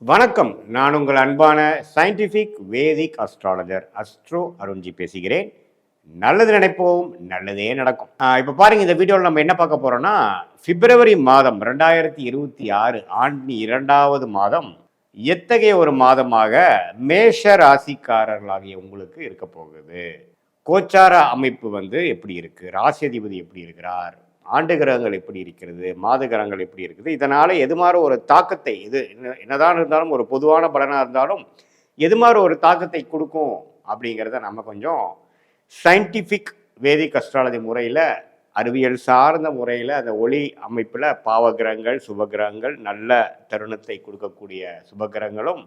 வணக்கம். நான் உங்கள் அன்பான சயின்டிஃபிக் வேதிக் அஸ்ட்ராலஜர் அஸ்ட்ரோ அருண்ஜி பேசுகிறேன். நல்லது நினைப்போம், நல்லதே நடக்கும். இப்போ பாருங்க, இந்த வீடியோவில் நம்ம என்ன பார்க்க போறோம்னா, பிப்ரவரி மாதம் 2026 ஆண்டின் 2வது மாதம் எத்தகைய ஒரு மாதமாக மேஷ ராசிக்காரர்களாகிய உங்களுக்கு இருக்க போகுது. கோச்சார அமைப்பு எப்படி இருக்கு, ராசி அதிபதி எப்படி இருக்கிறார், ஆண்டு கிரகங்கள் எப்படி இருக்கிறது, மாத கிரகங்கள் எப்படி இருக்குது, இதனால எது மாதிரி ஒரு தாக்கத்தை, இது என்னதான் இருந்தாலும் ஒரு பொதுவான பலனாக இருந்தாலும் எது மாதிரி ஒரு தாக்கத்தை கொடுக்கும் அப்படிங்கிறத நம்ம கொஞ்சம் சயின்டிஃபிக் வேதிக் அஸ்ட்ராலஜி முறையில், அறிவியல் சார்ந்த முறையில், அந்த ஒளி அமைப்பில் பாவகிரகங்கள் சுபகிரகங்கள் நல்ல தருணத்தை கொடுக்கக்கூடிய சுபகிரகங்களும்,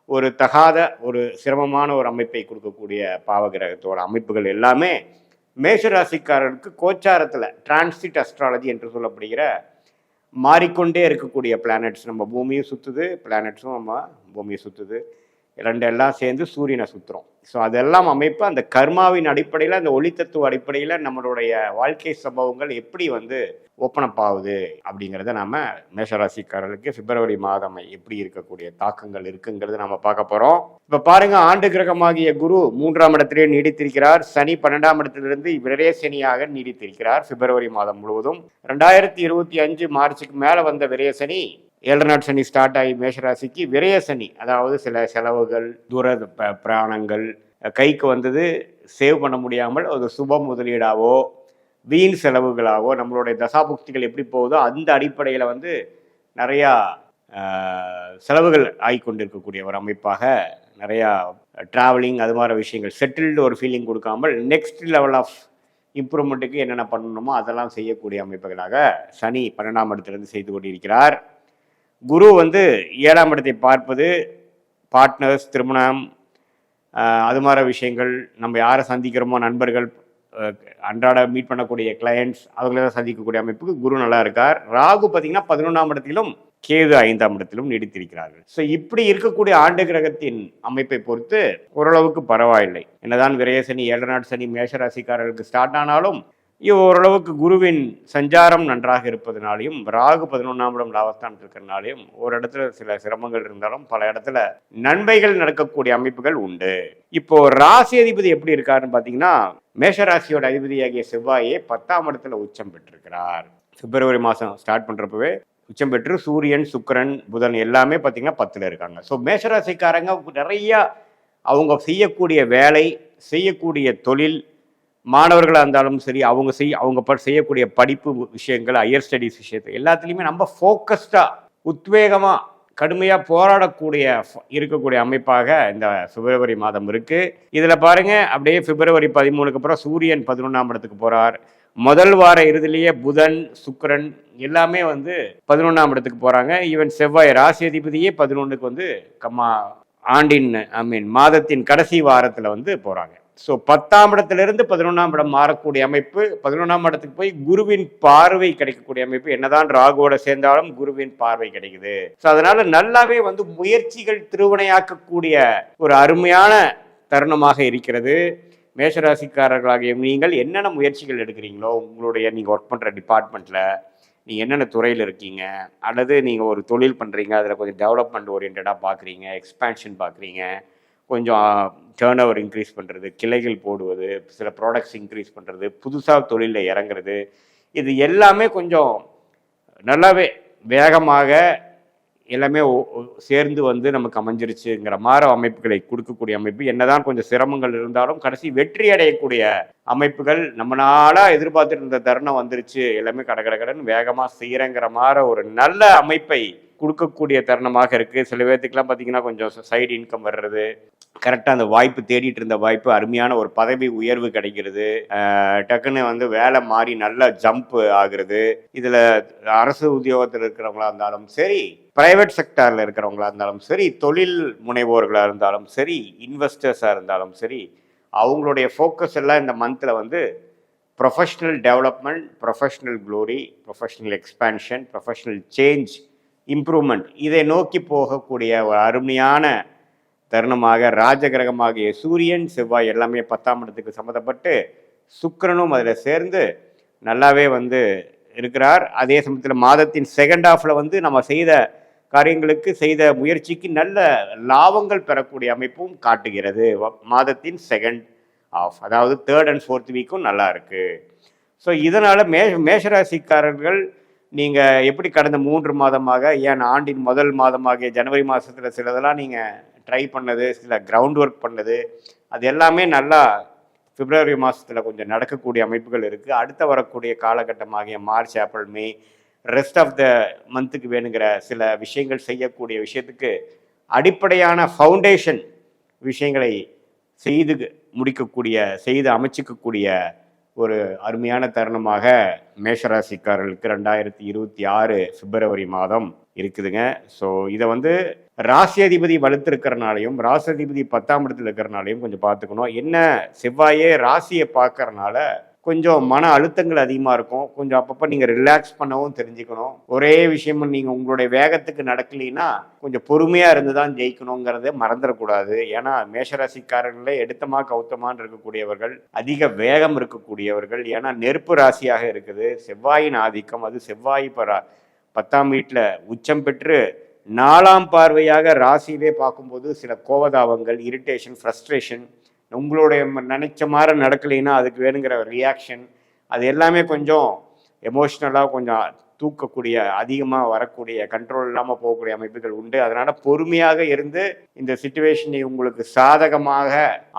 ஒரு தகாத ஒரு சிரமமான ஒரு அமைப்பை கொடுக்கக்கூடிய பாவகிரகத்தோட அமைப்புகள் எல்லாமே மேஷராசிக்காரருக்கு கோச்சாரத்தில் டிரான்சிட் அஸ்ட்ராலஜி என்று சொல்லப்படுகிற மாறிக்கொண்டே இருக்கக்கூடிய பிளானட்ஸ், நம்ம பூமியும் சுற்றுது, பிளானட்ஸும் நம்ம பூமியை சுற்றுது, ரெண்டெல்லாம் சேர்ந்து சூரியனை சுற்றுறோம். ஸோ அதெல்லாம் அமைப்பு அந்த கர்மாவின் அடிப்படையில், அந்த ஒளித்தத்துவ அடிப்படையில் நம்மளுடைய வாழ்க்கை சம்பவங்கள் எப்படி ஓப்பன் அப் ஆகுது அப்படிங்கிறத நம்ம மேஷராசிக்காரர்களுக்கு பிப்ரவரி மாதம் எப்படி இருக்கக்கூடிய தாக்கங்கள் இருக்குங்கிறத நம்ம பார்க்க போகிறோம். இப்போ பாருங்க, ஆண்டு கிரகமாகிய குரு 3ஆம் இடத்திலே நீடித்திருக்கிறார். சனி 12ஆம் இடத்திலிருந்து விரய சனியாக நீடித்திருக்கிறார் பிப்ரவரி மாதம் முழுவதும். 2025 மார்ச்சுக்கு மேலே வந்த விரய சனி, 7 நாட் சனி ஸ்டார்ட் ஆகி மேஷராசிக்கு விரய சனி, அதாவது சில செலவுகள், தூர பிராணங்கள், கைக்கு வந்தது சேவ் பண்ண முடியாமல் ஒரு சுப முதலீடாவோ வீண் செலவுகளாகவோ நம்மளுடைய தசாபுக்திகள் எப்படி போகுதோ அந்த அடிப்படையில் நிறையா செலவுகள் ஆகிக்கொண்டிருக்கக்கூடிய ஒரு அமைப்பாக, நிறையா ட்ராவலிங் அது மாதிரி விஷயங்கள், செட்டில்டு ஒரு ஃபீலிங் கொடுக்காமல் நெக்ஸ்ட் லெவல் ஆஃப் இம்ப்ரூவ்மெண்ட்டுக்கு என்னென்ன பண்ணணுமோ அதெல்லாம் செய்யக்கூடிய அமைப்புகளாக சனி 12ஆம் இடத்திலிருந்து செய்து கொண்டிருக்கிறார். குரு 7ஆம் இடத்தை பார்ப்பது பார்ட்னர்ஸ், திருமணம், அது மாதிரி விஷயங்கள், நம்ம யாரை சந்திக்கிறோமோ நண்பர்கள், அன்றாட மீட் பண்ணக்கூடிய கிளையண்ட்ஸ், அவங்களெல்லாம் சந்திக்கக்கூடிய அமைப்புக்கு குரு நல்லா இருக்கார். ராகு பார்த்தீங்கன்னா 11ஆம் இடத்திலும், கேது 5ஆம் இடத்திலும் நீடித்திருக்கிறார்கள். ஸோ இப்படி இருக்கக்கூடிய ஆண்டு கிரகத்தின் அமைப்பை பொறுத்து ஓரளவுக்கு பரவாயில்லை. என்னதான் விரயசனி 7 நாட் சனி மேஷராசிக்காரர்களுக்கு ஸ்டார்ட் ஆனாலும் ஓரளவுக்கு குருவின் சஞ்சாரம் நன்றாக இருப்பதனாலையும், ராகு 11ஆம் இடம் லாபஸ்தானத்தில் இருக்கிறனாலையும் ஒரு இடத்துல சில சிரமங்கள் இருந்தாலும் பல இடத்துல நன்மைகள் நடக்கக்கூடிய அமைப்புகள் உண்டு. இப்போ ராசி அதிபதி எப்படி இருக்காருன்னு பார்த்தீங்கன்னா, மேஷராசியோட அதிபதியாகிய செவ்வாயே 10ஆம் இடத்துல உச்சம் பெற்றிருக்கிறார். பிப்ரவரி மாதம் ஸ்டார்ட் பண்ணுறப்பவே உச்சம் பெற்று சூரியன், சுக்கிரன், புதன் எல்லாமே பார்த்தீங்கன்னா 10ல் இருக்காங்க. ஸோ மேஷராசிக்காரங்க நிறைய அவங்க செய்யக்கூடிய வேலை, செய்யக்கூடிய தொழில், மாணவர்களாக இருந்தாலும் சரி, அவங்க செய்யக்கூடிய படிப்பு விஷயங்கள், ஹையர் ஸ்டடீஸ் விஷயத்தை எல்லாத்துலேயுமே நம்ம ஃபோக்கஸ்டாக, உத்வேகமாக, கடுமையாக போராடக்கூடிய இருக்கக்கூடிய அமைப்பாக இந்த பிப்ரவரி மாதம் இருக்குது. இதில் பாருங்கள், அப்படியே பிப்ரவரி 13க்கு அப்புறம் சூரியன் 11ஆம் இடத்துக்கு போகிறார். முதல் வார இறுதியிலேயே புதன், சுக்கிரன் எல்லாமே 11ஆம் இடத்துக்கு போகிறாங்க. ஈவன் செவ்வாய் ராசி அதிபதியே 11க்கு ஆண்டின் மாதத்தின் கடைசி வாரத்தில் போகிறாங்க. ஸோ 10ஆம் இடத்திலிருந்து 11ஆம் இடம் மாறக்கூடிய அமைப்பு, 11ஆம் இடத்துக்கு போய் குருவின் பார்வை கிடைக்கக்கூடிய அமைப்பு, என்னதான் ராகுவோட சேர்ந்தாலும் குருவின் பார்வை கிடைக்குது. ஸோ அதனால நல்லாவே முயற்சிகள் திருவினையாக்கக்கூடிய ஒரு அருமையான தருணமாக இருக்கிறது. மேஷராசிக்காரர்களாகிய நீங்கள் என்னென்ன முயற்சிகள் எடுக்கிறீங்களோ, உங்களுடைய நீங்கள் ஒர்க் பண்ணுற டிபார்ட்மெண்ட்டில் நீங்கள் என்னென்ன துறையில் இருக்கீங்க, அல்லது நீங்கள் ஒரு தொழில் பண்ணுறீங்க, அதில் கொஞ்சம் டெவலப்மெண்ட் ஓரியன்டாக பார்க்குறீங்க, எக்ஸ்பேன்ஷன் பார்க்குறீங்க, கொஞ்சம் டேர்ன் ஓவர் இன்க்ரீஸ் பண்ணுறது, கிளைகள் போடுவது, சில ப்ராடக்ட்ஸ் இன்க்ரீஸ் பண்ணுறது, புதுசாக தொழிலில் இறங்குறது, இது எல்லாமே கொஞ்சம் நல்லாவே வேகமாக எல்லாமே சேர்ந்து நமக்கு அமைஞ்சிருச்சுங்கிற மாதிரி அமைப்புகளை கொடுக்கக்கூடிய அமைப்பு. என்னதான் கொஞ்சம் சிரமங்கள் இருந்தாலும் கடைசி வெற்றி அடையக்கூடிய அமைப்புகள், நம்மளால எதிர்பார்த்துட்டு இருந்த தருணம் வந்துருச்சு, எல்லாமே கடகடன்னு வேகமாக செய்கிறங்கிற மாதிரி ஒரு நல்ல அமைப்பை கொடுக்கக்கூடிய தருணமாக இருக்குது. சில பேர்த்துக்கெல்லாம் பார்த்தீங்கன்னா கொஞ்சம் சைடு இன்கம் வர்றது, கரெக்டாக அந்த வாய்ப்பு தேடிட்டு இருந்த வாய்ப்பு, அருமையான ஒரு பதவி உயர்வு கிடைக்கிறது, டக்குன்னு வேலை மாறி நல்லா ஜம்ப் ஆகுறது. இதில் அரசு உத்தியோகத்தில் இருக்கிறவங்களா இருந்தாலும் சரி, பிரைவேட் செக்டாரில் இருக்கிறவங்களா இருந்தாலும் சரி, தொழில் முனைவோர்களாக இருந்தாலும் சரி, இன்வெஸ்டர்ஸாக இருந்தாலும் சரி, அவங்களுடைய ஃபோக்கஸ் எல்லாம் இந்த மந்தில் professional development, professional glory, professional expansion, professional change, improvement, இதை நோக்கி போகக்கூடிய ஒரு அருமையான தருணமாக ராஜகிரகமாகிய சூரியன், செவ்வாய் எல்லாமே 10ஆம் இடத்துக்கு சம்மந்தப்பட்டு, சுக்கிரனும் அதில் சேர்ந்து நல்லாவே இருக்கிறார். அதே சமயத்தில் மாதத்தின் செகண்ட் ஹாஃபில் நம்ம செய்த காரியங்களுக்கு செய்த முயற்சிக்கு நல்ல லாபங்கள் பெறக்கூடிய அமைப்பும் காட்டுகிறது. மாதத்தின் செகண்ட் ஆஃப், அதாவது தேர்ட் அண்ட் ஃபோர்த் வீக்கும் நல்லா இருக்கு. ஸோ இதனால் மேஷராசிக்காரர்கள் நீங்கள் எப்படி கடந்த 3 மாதமாக, ஏன் ஆண்டின் முதல் மாதமாகிய ஜனவரி மாதத்தில் சிலதெல்லாம் நீங்கள் ட்ரை பண்ணது, சில கிரவுண்ட் ஒர்க் பண்ணது, அது எல்லாமே நல்லா பிப்ரவரி மாதத்தில் கொஞ்சம் நடக்கக்கூடிய அமைப்புகள் இருக்குது. அடுத்த வரக்கூடிய காலகட்டமாகிய March, April, May, rest of the மந்த்துக்கு வேணுங்கிற சில விஷயங்கள் செய்யக்கூடிய விஷயத்துக்கு அடிப்படையான ஃபவுண்டேஷன் விஷயங்களை செய்து முடிக்கக்கூடிய, செய்து அமைச்சிக்கக்கூடிய ஒரு அருமையான தருணமாக மேஷராசிக்காரர்களுக்கு 2026 பிப்ரவரி மாதம் இருக்குதுங்க. ஸோ இதை ராசி அதிபதி வலுத்திருக்கிறனாலையும் ராசி அதிபதி 10ஆம் இடத்துல இருக்கிறனாலையும் கொஞ்சம் பார்த்துக்கணும். என்ன செவ்வாயே ராசியை பார்க்கறனால கொஞ்சம் மன அழுத்தங்கள் அதிகமாக இருக்கும். கொஞ்சம் அப்பப்போ நீங்கள் ரிலாக்ஸ் பண்ணவும் தெரிஞ்சுக்கணும். ஒரே விஷயமும் நீங்கள் உங்களுடைய வேகத்துக்கு நடக்கலைன்னா கொஞ்சம் பொறுமையாக இருந்து தான் ஜெயிக்கணுங்கிறத மறந்துடக்கூடாது. ஏன்னா மேஷராசிக்காரர்களே எடுத்தமா கவுத்தமான்னு இருக்கக்கூடியவர்கள், அதிக வேகம் இருக்கக்கூடியவர்கள். ஏன்னா நெருப்பு ராசியாக இருக்குது, செவ்வாயின் ஆதிக்கம். அது செவ்வாய் 10ஆம் வீட்டில் உச்சம் பெற்று 4ஆம் பார்வையாக ராசியிலே பார்க்கும்போது சில கோவதாபங்கள், இரிட்டேஷன், ஃப்ரஸ்ட்ரேஷன், உங்களுடைய நினைச்ச மாதிரி நடக்கலைன்னா அதுக்கு வேணுங்கிற ரியாக்ஷன், அது எல்லாமே கொஞ்சம் எமோஷ்னலாக கொஞ்சம் தூக்கக்கூடிய, அதிகமாக வரக்கூடிய, கண்ட்ரோல் இல்லாமல் போகக்கூடிய அமைப்புகள் உண்டு. அதனால் பொறுமையாக இருந்து இந்த சிச்சுவேஷனை உங்களுக்கு சாதகமாக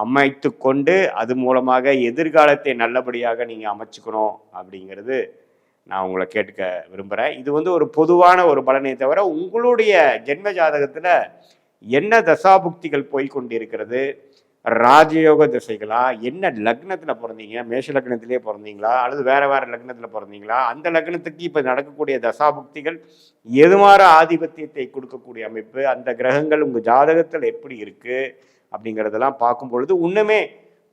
அமைத்து கொண்டு அது மூலமாக எதிர்காலத்தை நல்லபடியாக நீங்கள் அமைச்சுக்கணும் அப்படிங்கிறது நான் உங்களை கேட்டுக்க விரும்புகிறேன். இது ஒரு பொதுவான ஒரு பலனை தவிர உங்களுடைய ஜென்ம ஜாதகத்தில் என்ன தசாபுக்திகள் போய்கொண்டிருக்கிறது, ராஜயோக திசைகளா, என்ன லக்னத்தில் பிறந்தீங்க, மேஷ லக்னத்திலே பிறந்தீங்களா அல்லது வேற லக்னத்தில் பிறந்தீங்களா, அந்த லக்னத்துக்கு இப்போ நடக்கக்கூடிய தசாபுக்திகள் எதுமாற ஆதிபத்தியத்தை கொடுக்கக்கூடிய அமைப்பு, அந்த கிரகங்கள் உங்கள் ஜாதகத்தில் எப்படி இருக்குது அப்படிங்கிறதெல்லாம் பார்க்கும் பொழுது இன்னுமே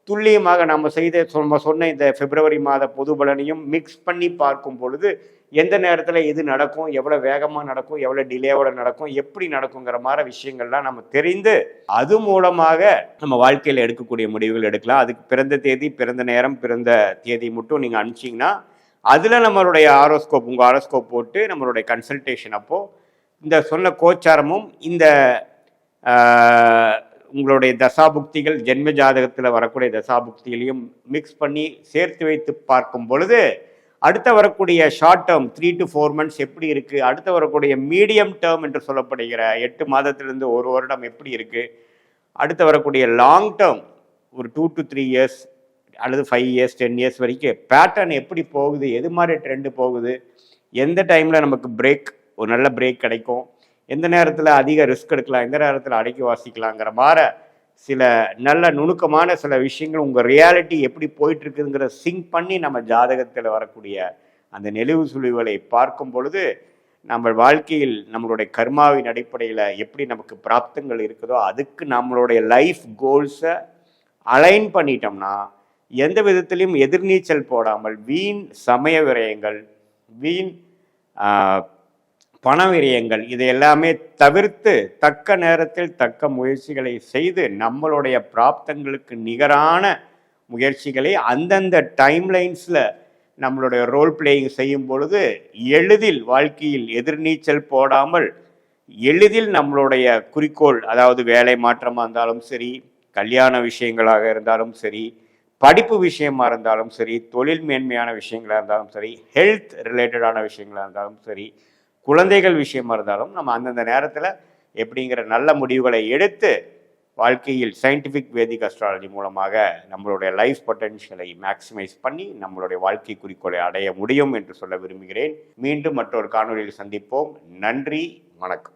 துல்லியமாக நம்ம சொன்ன இந்த பிப்ரவரி மாத பொது பலனையும் மிக்ஸ் பண்ணி பார்க்கும் பொழுது எந்த நேரத்தில் எது நடக்கும், எவ்வளோ வேகமாக நடக்கும், எவ்வளோ டிலேவோட நடக்கும், எப்படி நடக்குங்கிற மாதிரி விஷயங்கள்லாம் நம்ம தெரிந்து அது மூலமாக நம்ம வாழ்க்கையில் எடுக்கக்கூடிய முடிவுகள் எடுக்கலாம். அதுக்கு பிறந்த தேதி, பிறந்த நேரம், பிறந்த தேதி மட்டும் நீங்கள் அனுப்பிச்சிங்கன்னா அதில் நம்மளுடைய ஆரோஸ்கோப், உங்கள் ஆரோஸ்கோப் போட்டு நம்மளுடைய கன்சல்டேஷன் அப்போது இந்த சொன்ன கோச்சாரமும் இந்த உங்களுடைய தசாபுக்திகள், ஜென்ம ஜாதகத்தில் வரக்கூடிய தசாபுக்திகளையும் மிக்ஸ் பண்ணி சேர்த்து வைத்து பார்க்கும் பொழுது அடுத்த வரக்கூடிய ஷார்ட் டேர்ம் 3 to 4 months எப்படி இருக்குது, அடுத்த வரக்கூடிய மீடியம் டேர்ம் என்று சொல்லப்படுகிற 8 மாதத்திலிருந்து 1 வருடம் எப்படி இருக்குது, அடுத்த வரக்கூடிய லாங் டேர்ம் ஒரு 2 to 3 years அல்லது 5 years 10 years வரைக்கும் பேட்டர்ன் எப்படி போகுது, எது மாதிரி ட்ரெண்டு போகுது, எந்த டைமில் நமக்கு ஒரு நல்ல பிரேக் கிடைக்கும், எந்த நேரத்தில் அதிக ரிஸ்க் எடுக்கலாம், எந்த நேரத்தில் அடக்கி வாசிக்கலாங்கிற மாதிரி சில நல்ல நுணுக்கமான சில விஷயங்கள் உங்கள் ரியாலிட்டி எப்படி போயிட்டுருக்குங்கிற சிங்க் பண்ணி நம்ம ஜாதகத்தில் வரக்கூடிய அந்த நெளிவு சுழிவுகளை பார்க்கும் பொழுது நம்ம வாழ்க்கையில் நம்மளுடைய கர்மாவின் அடிப்படையில் எப்படி நமக்கு பிராப்தங்கள் இருக்குதோ அதுக்கு நம்மளுடைய லைஃப் கோல்ஸை அலைன் பண்ணிட்டோம்னா எந்த விதத்திலையும் எதிர்நீச்சல் போடாமல் வீண் சமய விரயங்கள், வீண் பண விரயங்கள், இது எல்லாமே தவிர்த்து தக்க நேரத்தில் தக்க முயற்சிகளை செய்து நம்மளுடைய பிராப்தங்களுக்கு நிகரான முயற்சிகளை அந்தந்த டைம்லைன்ஸில் நம்மளுடைய ரோல் பிளேயிங் செய்யும் பொழுது எளிதில் வாழ்க்கையில் எதிர்நீச்சல் போடாமல் எளிதில் நம்மளுடைய குறிக்கோள், அதாவது வேலை மாற்றமாக இருந்தாலும் சரி, கல்யாண விஷயங்களாக இருந்தாலும் சரி, படிப்பு விஷயமா இருந்தாலும் சரி, தொழில் மேன்மையான விஷயங்களாக இருந்தாலும் சரி, ஹெல்த் ரிலேட்டடான விஷயங்களாக இருந்தாலும் சரி, குழந்தைகள் விஷயமா இருந்தாலும் நம்ம அந்தந்த நேரத்தில் எப்படிங்கிற நல்ல முடிவுகளை எடுத்து வாழ்க்கையில் சயின்டிஃபிக் வேதிக் அஸ்ட்ராலஜி மூலமாக நம்மளுடைய லைஃப் பொட்டென்ஷியலை மேக்சிமைஸ் பண்ணி நம்மளுடைய வாழ்க்கை குறிக்கோளை அடைய முடியும் என்று சொல்ல விரும்புகிறேன். மீண்டும் மற்றொரு காணொலியில் சந்திப்போம். நன்றி, வணக்கம்.